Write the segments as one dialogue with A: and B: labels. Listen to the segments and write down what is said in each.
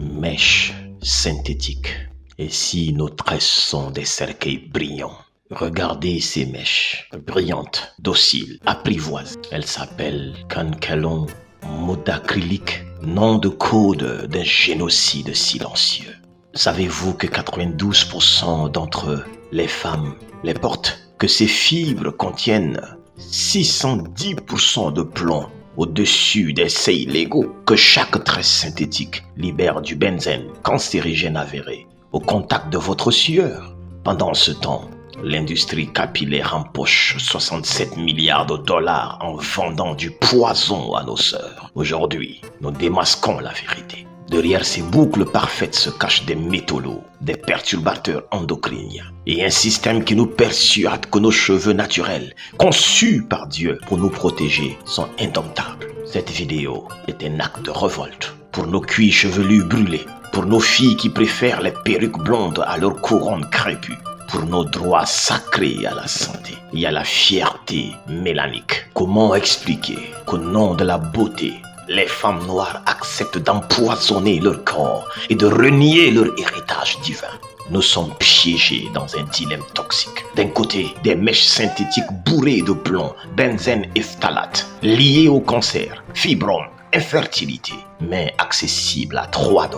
A: Mèches synthétiques. Et si nos tresses sont des cercueils brillants? Regardez ces mèches, brillantes, dociles, apprivoises. Elles s'appellent Kankelon modacrylique, nom de code d'un génocide silencieux. Savez-vous que 92% d'entre eux, les femmes, les portent? Que ces fibres contiennent 610% de plomb au-dessus des seuils légaux? Que chaque tresse synthétique libère du benzène cancérigène avéré au contact de votre sueur? Pendant ce temps, l'industrie capillaire empoche 67 milliards de dollars en vendant du poison à nos sœurs. Aujourd'hui, nous démasquons la vérité. Derrière ces boucles parfaites se cachent des métaux lourds, des perturbateurs endocriniens et un système qui nous persuade que nos cheveux naturels, conçus par Dieu pour nous protéger, sont indomptables. Cette vidéo est un acte de révolte pour nos cuirs chevelus brûlés, pour nos filles qui préfèrent les perruques blondes à leur couronne crépue, pour nos droits sacrés à la santé et à la fierté mélanique. Comment expliquer qu'au nom de la beauté, les femmes noires acceptent d'empoisonner leur corps et de renier leur héritage divin? Nous sommes piégés dans un dilemme toxique. D'un côté, des mèches synthétiques bourrées de plomb, benzène et phtalate, liées au cancer, fibromes, infertilité, mais accessibles à $3.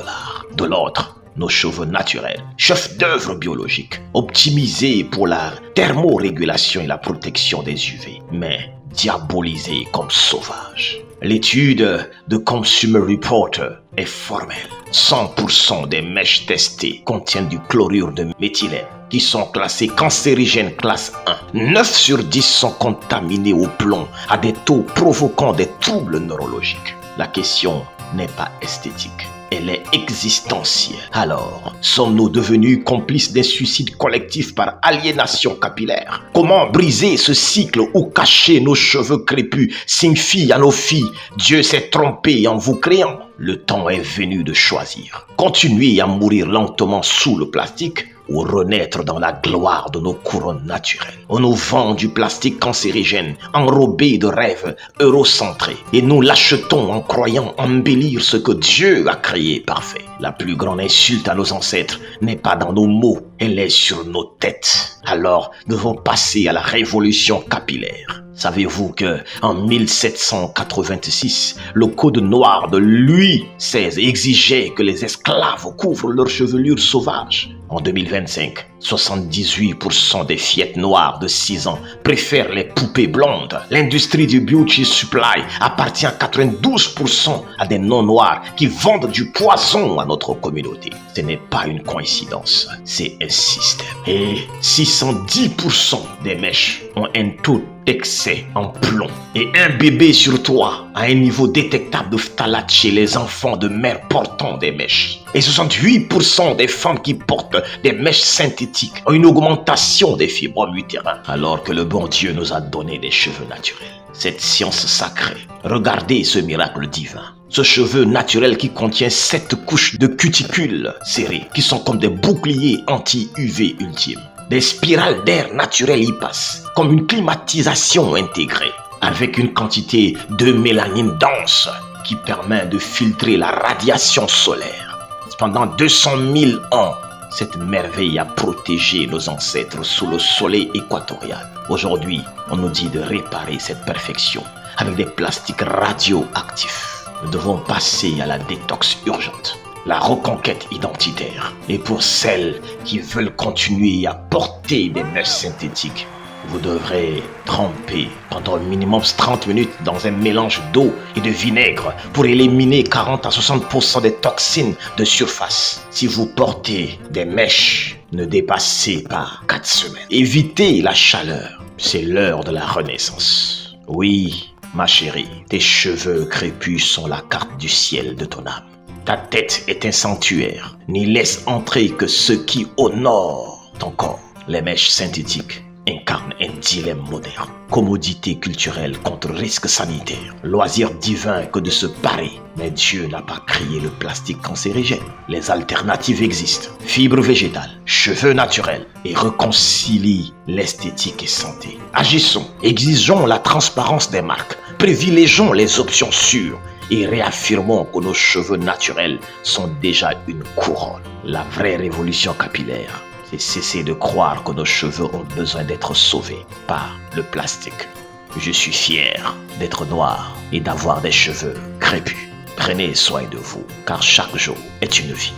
A: De l'autre, nos cheveux naturels, chefs d'œuvre biologiques, optimisés pour la thermorégulation et la protection des UV, mais diabolisés comme sauvages. L'étude de Consumer Reporter est formelle. 100% des mèches testées contiennent du chlorure de méthylène, qui sont classés cancérigènes classe 1. 9 sur 10 sont contaminés au plomb à des taux provoquant des troubles neurologiques. La question n'est pas esthétique, elle est existentielle. Alors, sommes-nous devenus complices d'un suicide collectif par aliénation capillaire? Comment briser ce cycle où cacher nos cheveux crépus signifie à nos filles « Dieu s'est trompé en vous créant ». Le temps est venu de choisir. Continuer à mourir lentement sous le plastique ou renaître dans la gloire de nos couronnes naturelles. On nous vend du plastique cancérigène, enrobé de rêves eurocentrés, et nous l'achetons en croyant embellir ce que Dieu a créé parfait. La plus grande insulte à nos ancêtres n'est pas dans nos mots, elle est sur nos têtes. Alors, nous devons passer à la révolution capillaire. Savez-vous que en 1786, le code noir de Louis XVI exigeait que les esclaves couvrent leurs chevelures sauvages? En 2025, 78% des fillettes noires de 6 ans préfèrent les poupées blondes. L'industrie du beauty supply appartient à 92% à des non-noirs qui vendent du poison à notre communauté. Ce n'est pas une coïncidence, c'est un système. Et 610% des mèches ont un taux d'excès en plomb. Et un bébé sur 3 a un niveau détectable de phtalate chez les enfants de mères portant des mèches. Et 68% des femmes qui portent des mèches synthétiques ont une augmentation des fibromes utérins, alors que le bon Dieu nous a donné des cheveux naturels. Cette science sacrée, regardez ce miracle divin. Ce cheveu naturel qui contient 7 couches de cuticules serrées, qui sont comme des boucliers anti-UV ultimes. Des spirales d'air naturel y passent, comme une climatisation intégrée, avec une quantité de mélanine dense qui permet de filtrer la radiation solaire. Pendant 200 000 ans, cette merveille a protégé nos ancêtres sous le soleil équatorial. Aujourd'hui, on nous dit de réparer cette perfection avec des plastiques radioactifs. Nous devons passer à la détox urgente, la reconquête identitaire. Et pour celles qui veulent continuer à porter des mèches synthétiques, vous devrez tremper pendant au minimum 30 minutes dans un mélange d'eau et de vinaigre pour éliminer 40 à 60% des toxines de surface. Si vous portez des mèches, ne dépassez pas 4 semaines. Évitez la chaleur, c'est l'heure de la renaissance. Oui, ma chérie, tes cheveux crépus sont la carte du ciel de ton âme. Ta tête est un sanctuaire, n'y laisse entrer que ceux qui honorent ton corps. Les mèches synthétiques incarne un dilemme moderne. Commodité culturelle contre risque sanitaire. Loisir divin que de se parer. Mais Dieu n'a pas créé le plastique cancérigène. Les alternatives existent. Fibres végétales, cheveux naturels et réconcilie l'esthétique et santé. Agissons, exigeons la transparence des marques. Privilégions les options sûres et réaffirmons que nos cheveux naturels sont déjà une couronne. La vraie révolution capillaire, c'est cesser de croire que nos cheveux ont besoin d'être sauvés par le plastique. Je suis fier d'être noir et d'avoir des cheveux crépus. Prenez soin de vous, car chaque jour est une vie.